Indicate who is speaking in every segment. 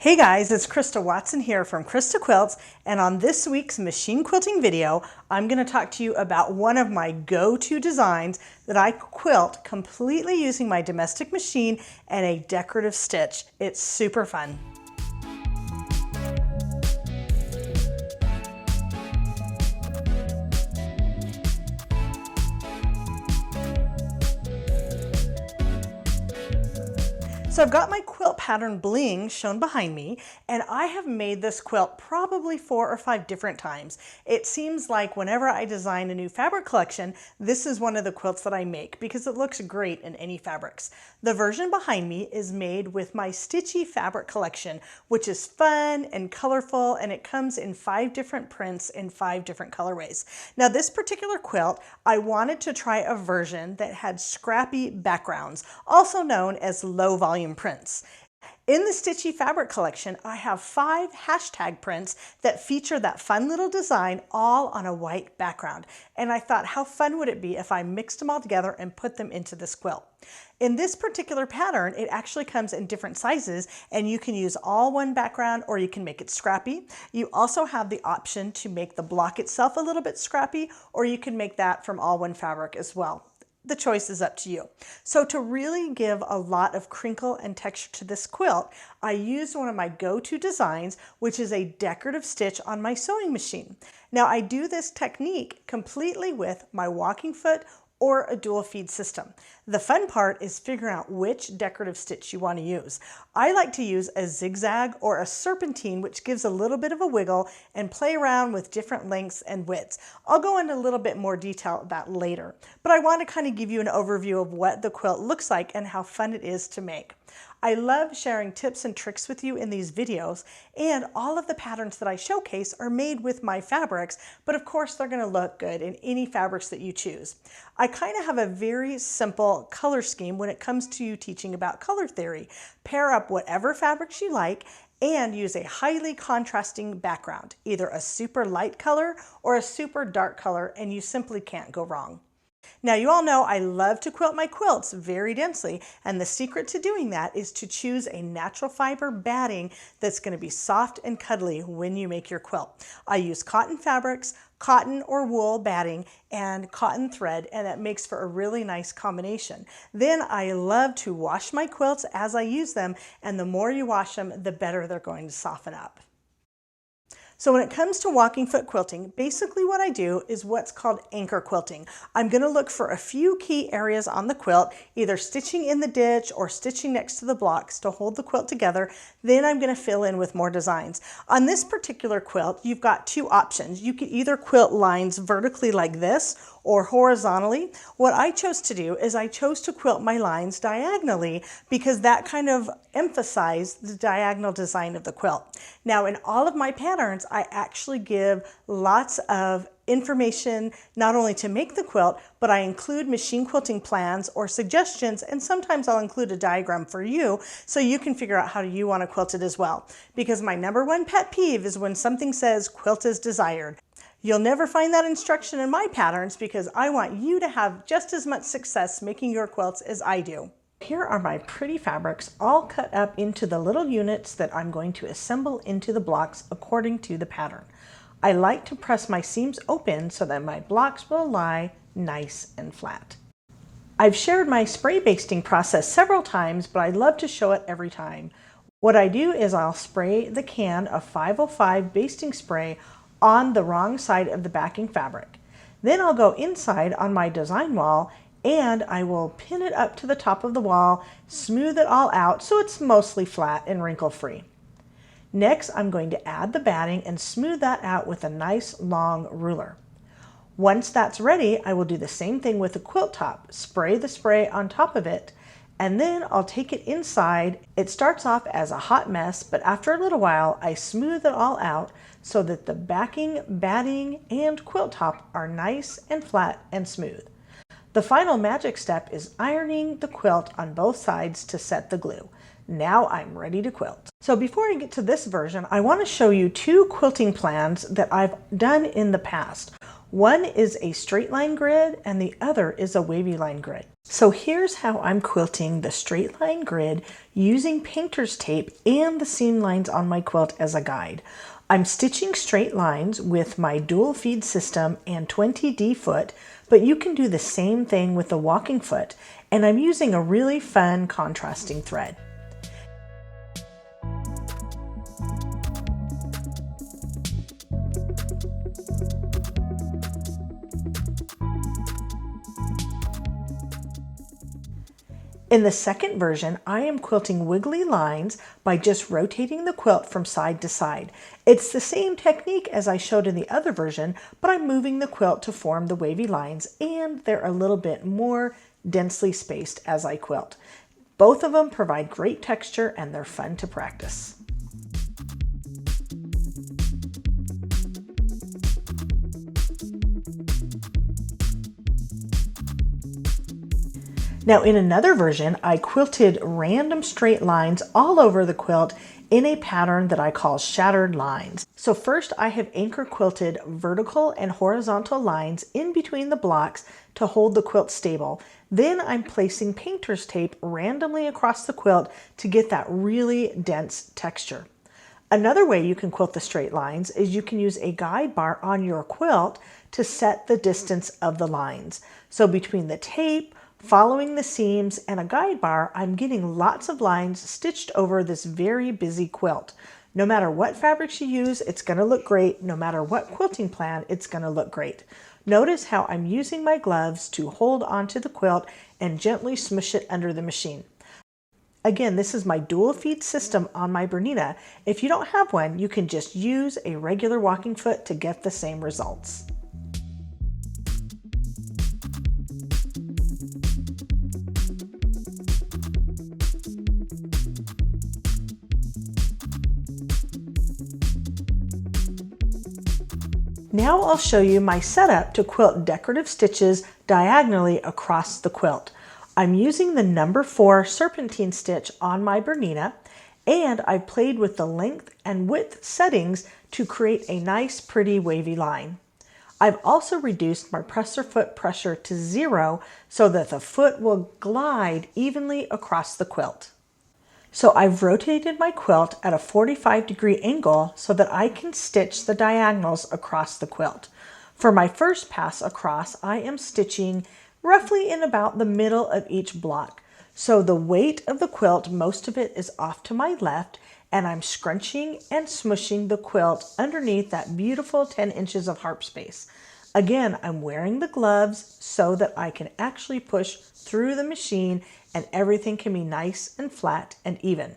Speaker 1: Hey guys, it's Krista Watson here from Christa Quilts, and on this week's machine quilting video, I'm going to talk to you about one of my go-to designs that I quilt completely using my domestic machine and a decorative stitch. It's super fun. So I've got my quilt pattern Bling shown behind me, and I have made this quilt probably 4 or 5 different times. It seems like whenever I design a new fabric collection, this is one of the quilts that I make because it looks great in any fabrics. The version behind me is made with my Stitchy fabric collection, which is fun and colorful, and it comes in 5 different prints in 5 different colorways. Now this particular quilt, I wanted to try a version that had scrappy backgrounds, also known as low volume prints. In the Stitchy fabric collection, I have 5 hashtag prints that feature that fun little design all on a white background. And I thought, how fun would it be if I mixed them all together and put them into this quilt? In this particular pattern, it actually comes in different sizes, and you can use all one background or you can make it scrappy. You also have the option to make the block itself a little bit scrappy, or you can make that from all one fabric as well. The choice is up to you. So to really give a lot of crinkle and texture to this quilt, I used one of my go-to designs, which is a decorative stitch on my sewing machine. Now I do this technique completely with my walking foot or a dual feed system. The fun part is figuring out which decorative stitch you want to use. I like to use a zigzag or a serpentine, which gives a little bit of a wiggle, and play around with different lengths and widths. I'll go into a little bit more detail about that later, but I want to kind of give you an overview of what the quilt looks like and how fun it is to make. I love sharing tips and tricks with you in these videos, and all of the patterns that I showcase are made with my fabrics, but of course they're going to look good in any fabrics that you choose. I kind of have a very simple color scheme when it comes to you teaching about color theory. Pair up whatever fabrics you like and use a highly contrasting background, either a super light color or a super dark color, and you simply can't go wrong. Now you all know I love to quilt my quilts very densely, and the secret to doing that is to choose a natural fiber batting that's going to be soft and cuddly when you make your quilt. I use cotton fabrics, cotton or wool batting, and cotton thread, and that makes for a really nice combination. Then I love to wash my quilts as I use them, and the more you wash them, the better they're going to soften up. So when it comes to walking foot quilting, basically what I do is what's called anchor quilting. I'm going to look for a few key areas on the quilt, either stitching in the ditch or stitching next to the blocks to hold the quilt together. Then I'm going to fill in with more designs. On this particular quilt, you've got 2 options. You could either quilt lines vertically like this or horizontally. What I chose to do is I chose to quilt my lines diagonally because that kind of emphasized the diagonal design of the quilt. Now in all of my patterns, I actually give lots of information not only to make the quilt, but I include machine quilting plans or suggestions, and sometimes I'll include a diagram for you so you can figure out how you want to quilt it as well. Because my #1 pet peeve is when something says quilt as desired. You'll never find that instruction in my patterns because I want you to have just as much success making your quilts as I do. Here are my pretty fabrics all cut up into the little units that I'm going to assemble into the blocks according to the pattern. I like to press my seams open so that my blocks will lie nice and flat. I've shared my spray basting process several times, but I love to show it every time. What I do is I'll spray the can of 505 basting spray on the wrong side of the backing fabric. Then I'll go inside on my design wall and I will pin it up to the top of the wall, smooth it all out so it's mostly flat and wrinkle free. Next, I'm going to add the batting and smooth that out with a nice long ruler. Once that's ready, I will do the same thing with the quilt top. Spray the spray on top of it, and then I'll take it inside. It starts off as a hot mess, but after a little while, I smooth it all out so that the backing, batting, and quilt top are nice and flat and smooth. The final magic step is ironing the quilt on both sides to set the glue. Now I'm ready to quilt. So before I get to this version, I want to show you 2 quilting plans that I've done in the past. One is a straight line grid and the other is a wavy line grid. So here's how I'm quilting the straight line grid using painter's tape and the seam lines on my quilt as a guide. I'm stitching straight lines with my dual feed system and 20D foot, but you can do the same thing with the walking foot, and I'm using a really fun contrasting thread. In the second version, I am quilting wiggly lines by just rotating the quilt from side to side. It's the same technique as I showed in the other version, but I'm moving the quilt to form the wavy lines, and they're a little bit more densely spaced as I quilt. Both of them provide great texture and they're fun to practice. Now in another version, I quilted random straight lines all over the quilt in a pattern that I call shattered lines. So first I have anchor quilted vertical and horizontal lines in between the blocks to hold the quilt stable. Then I'm placing painter's tape randomly across the quilt to get that really dense texture. Another way you can quilt the straight lines is you can use a guide bar on your quilt to set the distance of the lines. So between the tape, following the seams, and a guide bar, I'm getting lots of lines stitched over this very busy quilt. No matter what fabrics you use, it's going to look great. No matter what quilting plan, it's going to look great. Notice how I'm using my gloves to hold onto the quilt and gently smush it under the machine. Again, this is my dual feed system on my Bernina. If you don't have one, you can just use a regular walking foot to get the same results. Now I'll show you my setup to quilt decorative stitches diagonally across the quilt. I'm using the number 4 serpentine stitch on my Bernina, and I've played with the length and width settings to create a nice pretty wavy line. I've also reduced my presser foot pressure to 0 so that the foot will glide evenly across the quilt. So I've rotated my quilt at a 45-degree angle so that I can stitch the diagonals across the quilt. For my first pass across, I am stitching roughly in about the middle of each block. So the weight of the quilt, most of it is off to my left, and I'm scrunching and smushing the quilt underneath that beautiful 10 inches of harp space. Again, I'm wearing the gloves so that I can actually push through the machine and everything can be nice and flat and even.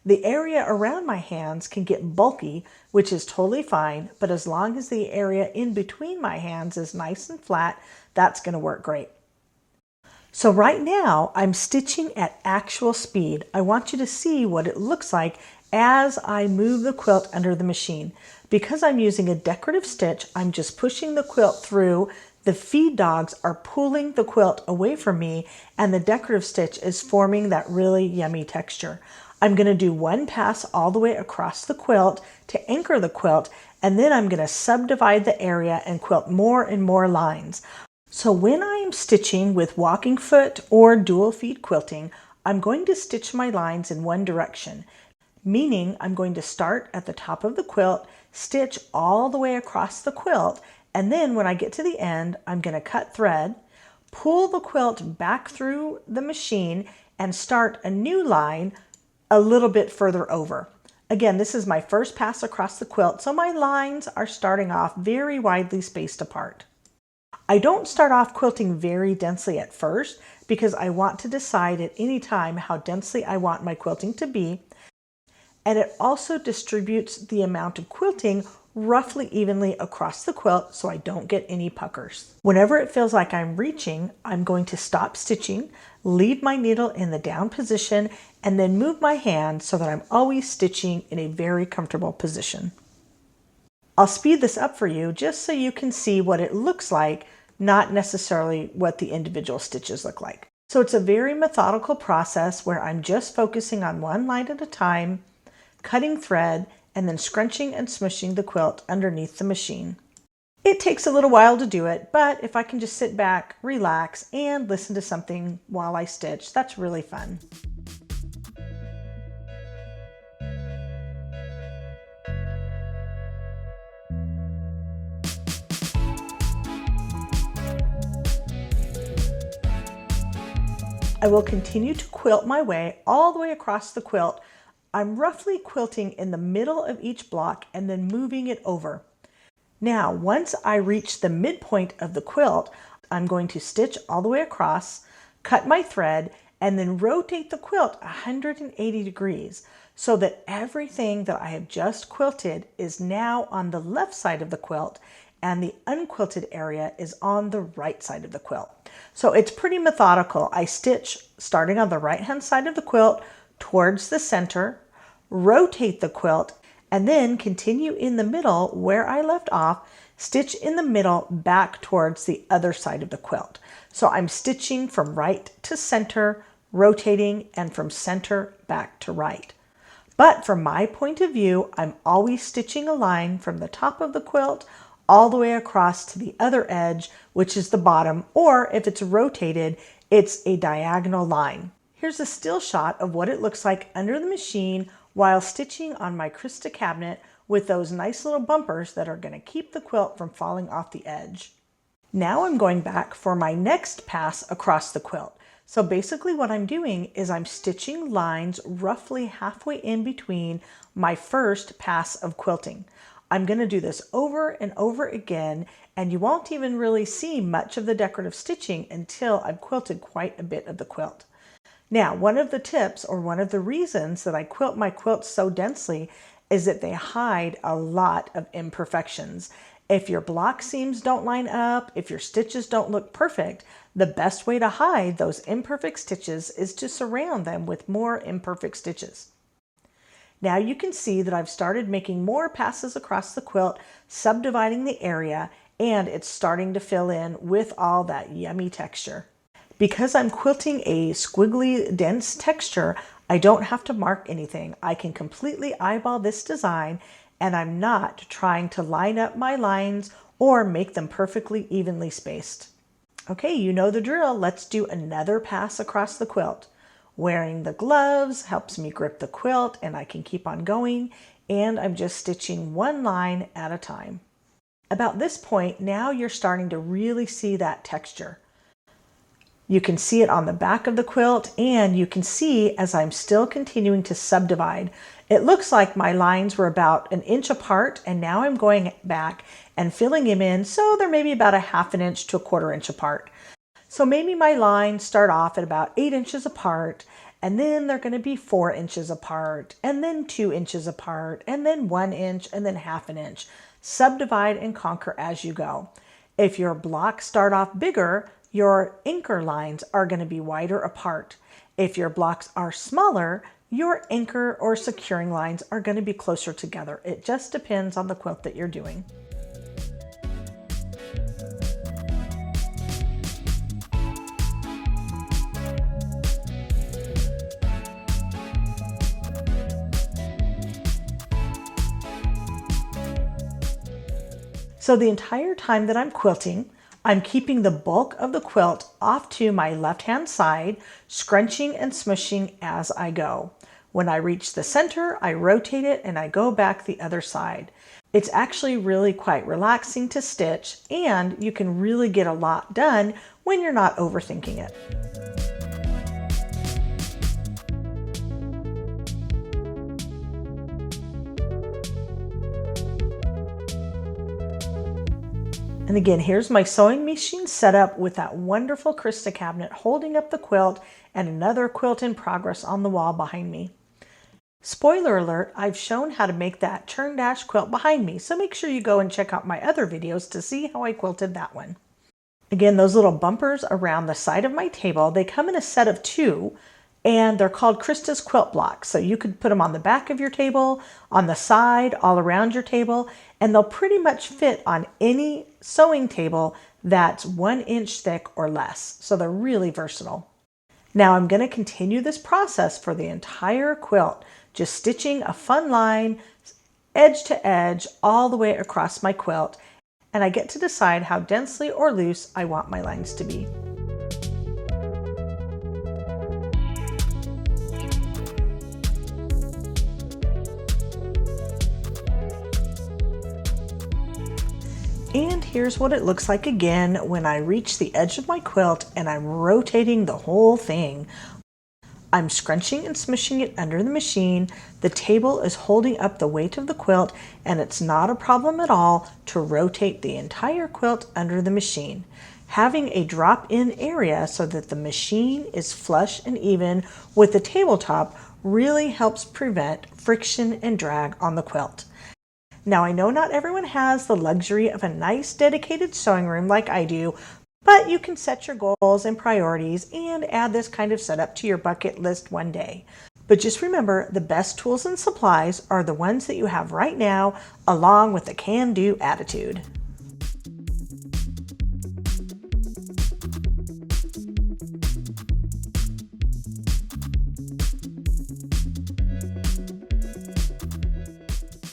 Speaker 1: The area around my hands can get bulky, which is totally fine, but as long as the area in between my hands is nice and flat, that's going to work great. So right now I'm stitching at actual speed. I want you to see what it looks like as I move the quilt under the machine. Because I'm using a decorative stitch, I'm just pushing the quilt through. The feed dogs are pulling the quilt away from me, and the decorative stitch is forming that really yummy texture. I'm going to do one pass all the way across the quilt to anchor the quilt, and then I'm going to subdivide the area and quilt more and more lines. So when I am stitching with walking foot or dual feed quilting, I'm going to stitch my lines in one direction, meaning I'm going to start at the top of the quilt, stitch all the way across the quilt, and then when I get to the end, I'm going to cut thread, pull the quilt back through the machine, and start a new line a little bit further over. Again, this is my first pass across the quilt, so my lines are starting off very widely spaced apart. I don't start off quilting very densely at first because I want to decide at any time how densely I want my quilting to be, and it also distributes the amount of quilting roughly evenly across the quilt so I don't get any puckers. Whenever it feels like I'm reaching, I'm going to stop stitching, leave my needle in the down position, and then move my hand so that I'm always stitching in a very comfortable position. I'll speed this up for you just so you can see what it looks like, not necessarily what the individual stitches look like. So it's a very methodical process where I'm just focusing on one line at a time, cutting thread, and then scrunching and smushing the quilt underneath the machine. It takes a little while to do it, but if I can just sit back, relax, and listen to something while I stitch, that's really fun. I will continue to quilt my way all the way across the quilt. I'm roughly quilting in the middle of each block and then moving it over. Now, once I reach the midpoint of the quilt, I'm going to stitch all the way across, cut my thread, and then rotate the quilt 180 degrees so that everything that I have just quilted is now on the left side of the quilt and the unquilted area is on the right side of the quilt. So it's pretty methodical. I stitch starting on the right hand side of the quilt towards the center, rotate the quilt, and then continue in the middle where I left off, stitch in the middle back towards the other side of the quilt. So I'm stitching from right to center, rotating, and from center back to right. But from my point of view, I'm always stitching a line from the top of the quilt all the way across to the other edge, which is the bottom, or if it's rotated, it's a diagonal line. Here's a still shot of what it looks like under the machine while stitching on my Christa cabinet with those nice little bumpers that are going to keep the quilt from falling off the edge. Now I'm going back for my next pass across the quilt. So basically what I'm doing is I'm stitching lines roughly halfway in between my first pass of quilting. I'm going to do this over and over again, and you won't even really see much of the decorative stitching until I've quilted quite a bit of the quilt. Now, one of the tips or one of the reasons that I quilt my quilts so densely is that they hide a lot of imperfections. If your block seams don't line up, if your stitches don't look perfect, the best way to hide those imperfect stitches is to surround them with more imperfect stitches. Now you can see that I've started making more passes across the quilt, subdividing the area, and it's starting to fill in with all that yummy texture. Because I'm quilting a squiggly, dense texture, I don't have to mark anything. I can completely eyeball this design, and I'm not trying to line up my lines or make them perfectly evenly spaced. Okay, you know the drill. Let's do another pass across the quilt. Wearing the gloves helps me grip the quilt and I can keep on going, and I'm just stitching one line at a time. About this point, now you're starting to really see that texture. You can see it on the back of the quilt, and you can see as I'm still continuing to subdivide. It looks like my lines were about an inch apart, and now I'm going back and filling them in so they're maybe about a ½ inch to a ¼ inch apart. So maybe my lines start off at about 8 inches apart, and then they're going to be 4 inches apart, and then 2 inches apart, and then 1 inch, and then ½ inch. Subdivide and conquer as you go. If your blocks start off bigger, your anchor lines are going to be wider apart. If your blocks are smaller, your anchor or securing lines are going to be closer together. It just depends on the quilt that you're doing. So the entire time that I'm quilting, I'm keeping the bulk of the quilt off to my left-hand side, scrunching and smushing as I go. When I reach the center, I rotate it and I go back the other side. It's actually really quite relaxing to stitch, and you can really get a lot done when you're not overthinking it. And again, here's my sewing machine set up with that wonderful Christa cabinet holding up the quilt and another quilt in progress on the wall behind me. Spoiler alert, I've shown how to make that Churn dash quilt behind me, so make sure you go and check out my other videos to see how I quilted that one. Again, those little bumpers around the side of my table, they come in a set of 2, and they're called Christa's quilt blocks. So you could put them on the back of your table, on the side, all around your table, and they'll pretty much fit on any sewing table that's 1 inch thick or less. So they're really versatile. Now I'm going to continue this process for the entire quilt, just stitching a fun line, edge to edge, all the way across my quilt. and I get to decide how densely or loose I want my lines to be. And here's what it looks like again when I reach the edge of my quilt and I'm rotating the whole thing. I'm scrunching and smushing it under the machine. The table is holding up the weight of the quilt, and it's not a problem at all to rotate the entire quilt under the machine. Having a drop-in area so that the machine is flush and even with the tabletop really helps prevent friction and drag on the quilt. Now, I know not everyone has the luxury of a nice dedicated sewing room like I do, but you can set your goals and priorities and add this kind of setup to your bucket list one day. But just remember, the best tools and supplies are the ones that you have right now, along with a can-do attitude.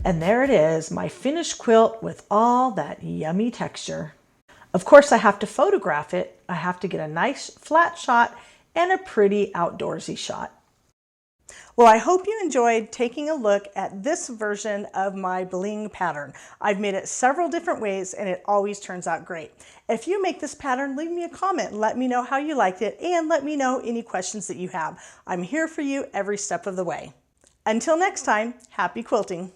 Speaker 1: And there it is, my finished quilt with all that yummy texture. Of course, I have to photograph it. I have to get a nice flat shot and a pretty outdoorsy shot. Well, I hope you enjoyed taking a look at this version of my Bling pattern. I've made it several different ways and it always turns out great. If you make this pattern, leave me a comment. Let me know how you liked it and let me know any questions that you have. I'm here for you every step of the way. Until next time, happy quilting.